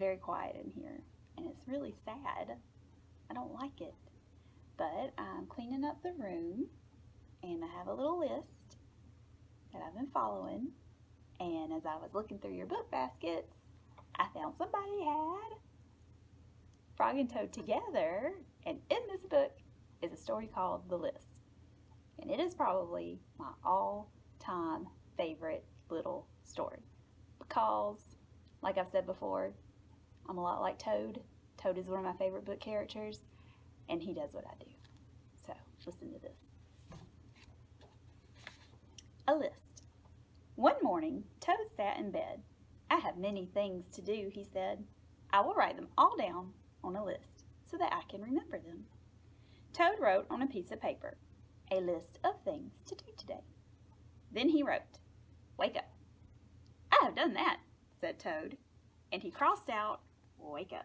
very quiet in here, and it's really sad. I don't like it. But I'm cleaning up the room, and I have a little list that I've been following. And as I was looking through your book baskets, I found somebody had Frog and Toad together, and in this book is a story called The List. And it is probably my all-time favorite little story because, like I've said before, I'm a lot like Toad. Toad is one of my favorite book characters, and he does what I do. So, listen to this. A list. One morning, Toad sat in bed. I have many things to do, he said. I will write them all down on a list so that I can remember them. Toad wrote on a piece of paper, a list of things to do today. Then he wrote, wake up. I have done that, said Toad, and he crossed out, wake up.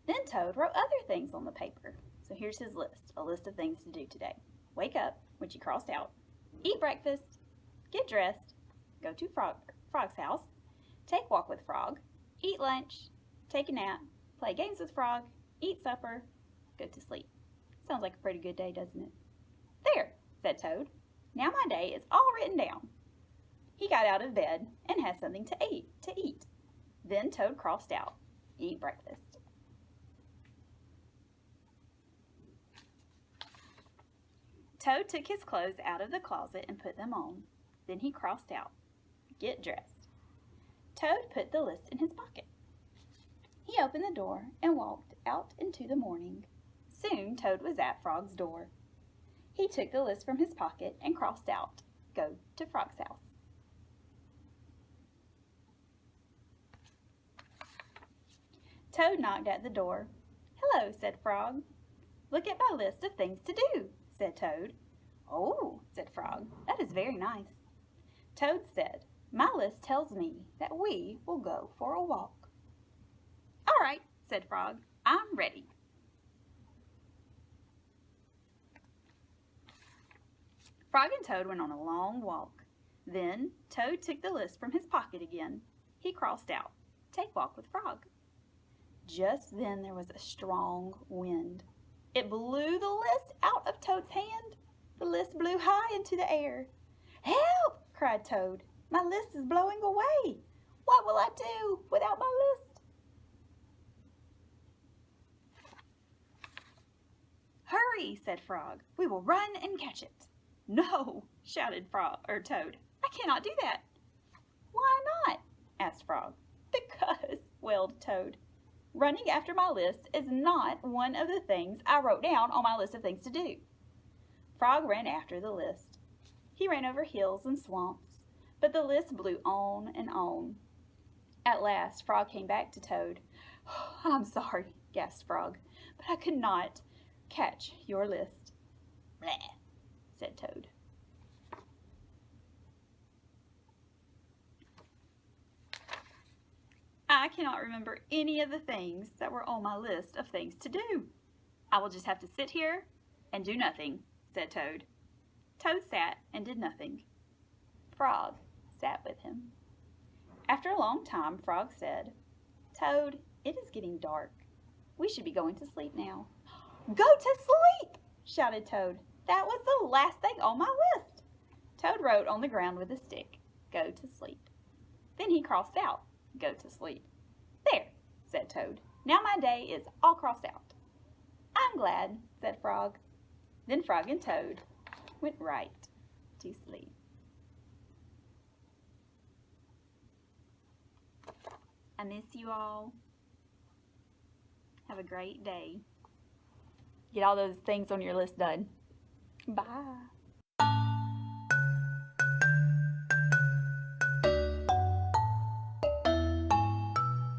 Then Toad wrote other things on the paper. So here's his list, a list of things to do today. Wake up, which he crossed out. Eat breakfast. Get dressed. Go to Frog's house. Take walk with Frog. Eat lunch. Take a nap. Play games with Frog. Eat supper. Go to sleep. Sounds like a pretty good day, doesn't it? There, said Toad. Now my day is all written down. He got out of bed and had something to eat. Then Toad crossed out. Eat breakfast. Toad took his clothes out of the closet and put them on. Then he crossed out, get dressed. Toad put the list in his pocket. He opened the door and walked out into the morning. Soon Toad was at Frog's door. He took the list from his pocket and crossed out, go to Frog's house. Toad knocked at the door. Hello, said Frog. Look at my list of things to do, said Toad. Oh, said Frog, that is very nice. Toad said, my list tells me that we will go for a walk. All right, said Frog, I'm ready. Frog and Toad went on a long walk. Then Toad took the list from his pocket again. He crossed out, take walk with Frog. Just then there was a strong wind. It blew the list out of Toad's hand. The list blew high into the air. Help! Cried Toad. My list is blowing away. What will I do without my list? Hurry, said Frog. We will run and catch it. No, shouted Toad. I cannot do that. Why not? Asked Frog. Because, wailed Toad, running after my list is not one of the things I wrote down on my list of things to do. Frog ran after the list. He ran over hills and swamps, but the list blew on and on. At last, Frog came back to Toad. I'm sorry, gasped Frog, but I could not catch your list. Blah, said Toad. I cannot remember any of the things that were on my list of things to do. I will just have to sit here and do nothing, said Toad. Toad sat and did nothing. Frog sat with him. After a long time, Frog said, Toad, it is getting dark. We should be going to sleep now. Go to sleep, shouted Toad. That was the last thing on my list. Toad wrote on the ground with a stick, go to sleep. Then he crossed out, go to sleep. There, said Toad. Now my day is all crossed out. I'm glad, said Frog. Then Frog and Toad went right to sleep. I miss you all. Have a great day. Get all those things on your list done. Bye.